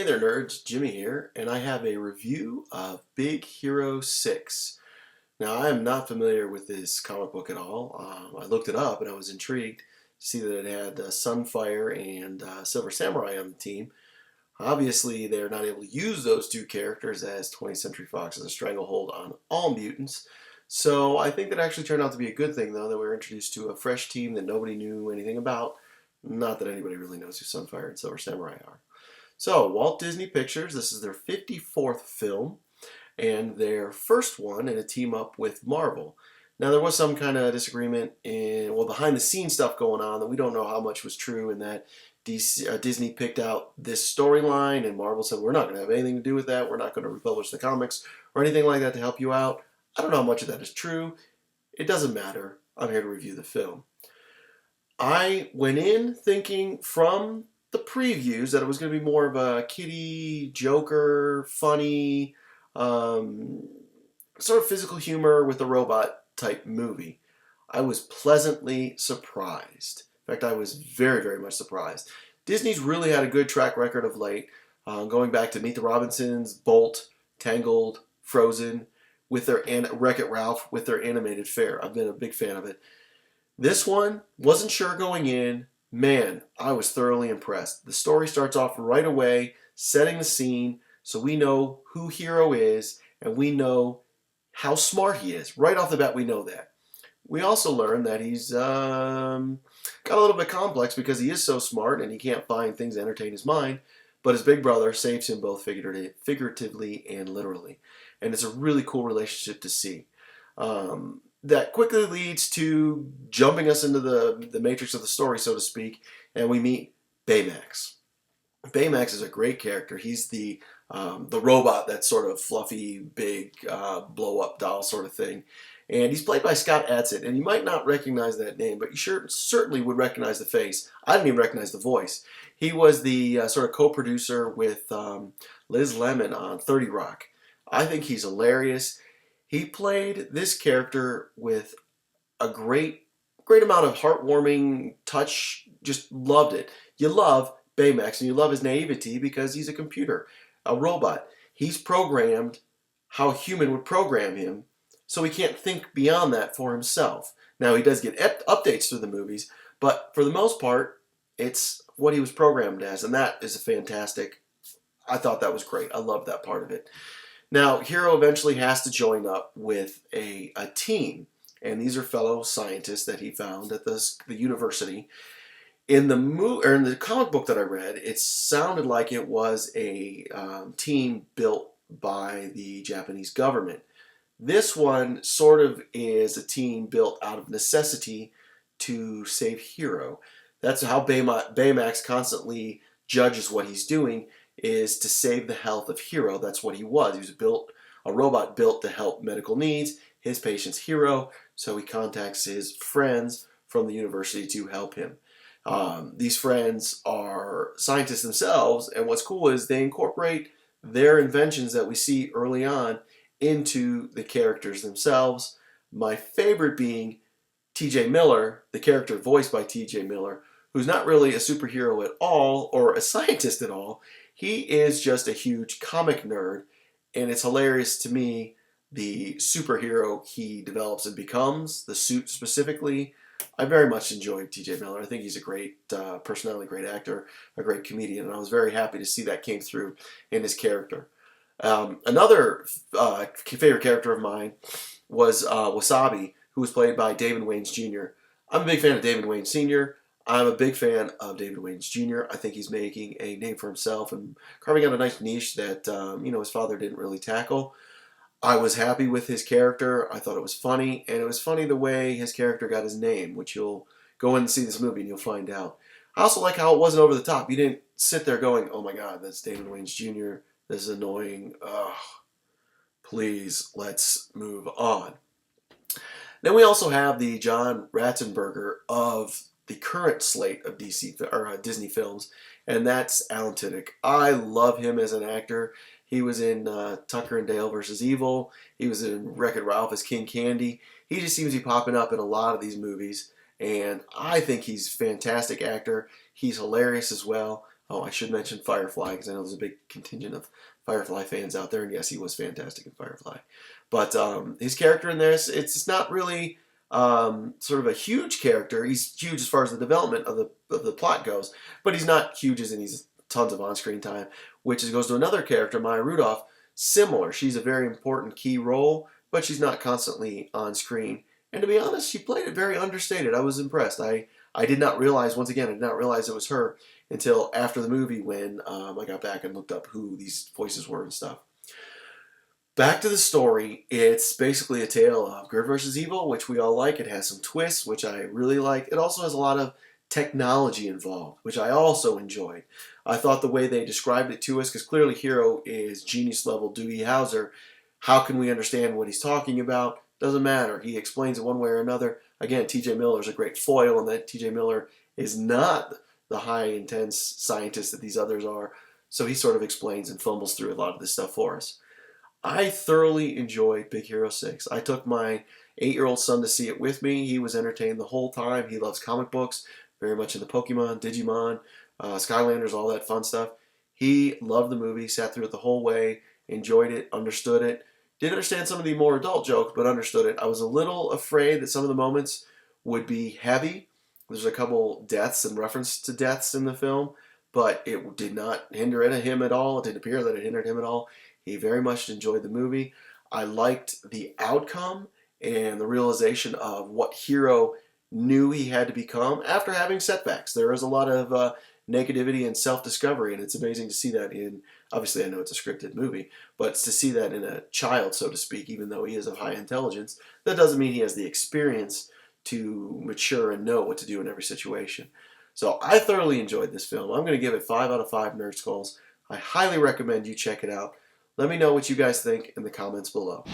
Hey there, nerds. Jimmy here, and I have a review of Big Hero 6. Now, I am not familiar with this comic book at all. I looked it up and I was intrigued to see that it had Sunfire and Silver Samurai on the team. Obviously, they're not able to use those two characters as 20th Century Fox has a stranglehold on all mutants. So I think that actually turned out to be a good thing, though, that we were introduced to a fresh team that nobody knew anything about. Not that anybody really knows who Sunfire and Silver Samurai are. So, Walt Disney Pictures, this is their 54th film, and their first one in a team up with Marvel. Now, there was some kind of disagreement behind the scenes stuff going on that we don't know how much was true, in that Disney picked out this storyline, and Marvel said, we're not going to have anything to do with that, we're not going to republish the comics, or anything like that to help you out. I don't know how much of that is true. It doesn't matter. I'm here to review the film. I went in thinking from the previews that it was going to be more of a kiddie, joker, funny, sort of physical humor with a robot type movie. I was pleasantly surprised. In fact, I was very, very much surprised. Disney's really had a good track record of late, going back to Meet the Robinsons, Bolt, Tangled, Frozen, with their Wreck-It Ralph, with their animated fare. I've been a big fan of it. This one, wasn't sure going in. Man, I was thoroughly impressed. The story starts off right away, setting the scene so we know who Hero is and we know how smart he is. Right off the bat, we know that. We also learn that he's got a little bit complex because he is so smart and he can't find things to entertain his mind, but his big brother saves him both figuratively and literally. And it's a really cool relationship to see. That quickly leads to jumping us into the matrix of the story, so to speak, and we meet Baymax. Baymax is a great character. He's the robot, that sort of fluffy, big, blow-up doll sort of thing. And he's played by Scott Adsit, and you might not recognize that name, but you certainly would recognize the face. I didn't even recognize the voice. He was the sort of co-producer with Liz Lemon on 30 Rock. I think he's hilarious. He played this character with a great amount of heartwarming touch. Just loved it. You love Baymax and you love his naivety because he's a computer, a robot. He's programmed how a human would program him, so he can't think beyond that for himself. Now, he does get updates through the movies, but for the most part, it's what he was programmed as, and that is a fantastic. I thought that was great. I loved that part of it. Now, Hero eventually has to join up with a team, and these are fellow scientists that he found at the university. In the comic book that I read, it sounded like it was a team built by the Japanese government. This one sort of is a team built out of necessity to save Hero. That's how Baymax constantly judges what he's doing, is to save the health of Hero. That's what he was. He was a robot built to help medical needs. His patient's Hero, so he contacts his friends from the university to help him. These friends are scientists themselves, and what's cool is they incorporate their inventions that we see early on into the characters themselves. My favorite being T.J. Miller, the character voiced by T.J. Miller, who's not really a superhero at all or a scientist at all. He is just a huge comic nerd, and it's hilarious to me, the superhero he develops and becomes, the suit specifically. I very much enjoyed T.J. Miller. I think he's a great personality, great actor, a great comedian, and I was very happy to see that came through in his character. Another favorite character of mine was Wasabi, who was played by Damon Wayans Jr. I'm a big fan of Damon Wayans Sr., I'm a big fan of David Wayans Jr. I think he's making a name for himself and carving out a nice niche that his father didn't really tackle. I was happy with his character. I thought it was funny, and it was funny the way his character got his name, which you'll go in and see this movie and you'll find out. I also like how it wasn't over the top. You didn't sit there going, "Oh my God, that's David Wayans Jr. This is annoying. Ugh, please, let's move on." Then we also have the John Ratzenberger of the current slate of Disney films, and that's Alan Tudyk. I love him as an actor. He was in Tucker and Dale versus Evil. He was in Wreck-It Ralph as King Candy. He just seems to be popping up in a lot of these movies, and I think he's a fantastic actor. He's hilarious as well. Oh, I should mention Firefly, because I know there's a big contingent of Firefly fans out there, and yes, he was fantastic in Firefly. But his character in this, it's not really sort of a huge character. He's huge as far as the development of the plot goes, but he's not huge as in he's tons of on-screen time, which goes to another character, Maya Rudolph, similar. She's a very important key role, but she's not constantly on screen. And to be honest, she played it very understated. I was impressed. I did not realize, once again, I did not realize it was her until after the movie when I got back and looked up who these voices were and stuff. Back to the story, it's basically a tale of good versus evil, which we all like. It has some twists, which I really like. It also has a lot of technology involved, which I also enjoyed. I thought the way they described it to us, because clearly Hero is genius level Doogie Howser. How can we understand what he's talking about? Doesn't matter. He explains it one way or another. Again, T.J. Miller is a great foil, and that T.J. Miller is not the high, intense scientist that these others are. So he sort of explains and fumbles through a lot of this stuff for us. I thoroughly enjoyed Big Hero 6. I took my 8-year-old son to see it with me. He was entertained the whole time. He loves comic books, very much into Pokemon, Digimon, Skylanders, all that fun stuff. He loved the movie, sat through it the whole way, enjoyed it, understood it. Didn't understand some of the more adult jokes, but understood it. I was a little afraid that some of the moments would be heavy. There's a couple deaths and reference to deaths in the film, but it did not hinder him at all. It didn't appear that it hindered him at all. He very much enjoyed the movie. I liked the outcome and the realization of what Hero knew he had to become after having setbacks. There is a lot of negativity and self-discovery, and it's amazing to see that in, obviously I know it's a scripted movie, but to see that in a child, so to speak, even though he is of high intelligence, that doesn't mean he has the experience to mature and know what to do in every situation. So I thoroughly enjoyed this film. I'm going to give it 5 out of 5 Nerd Skulls. I highly recommend you check it out. Let me know what you guys think in the comments below.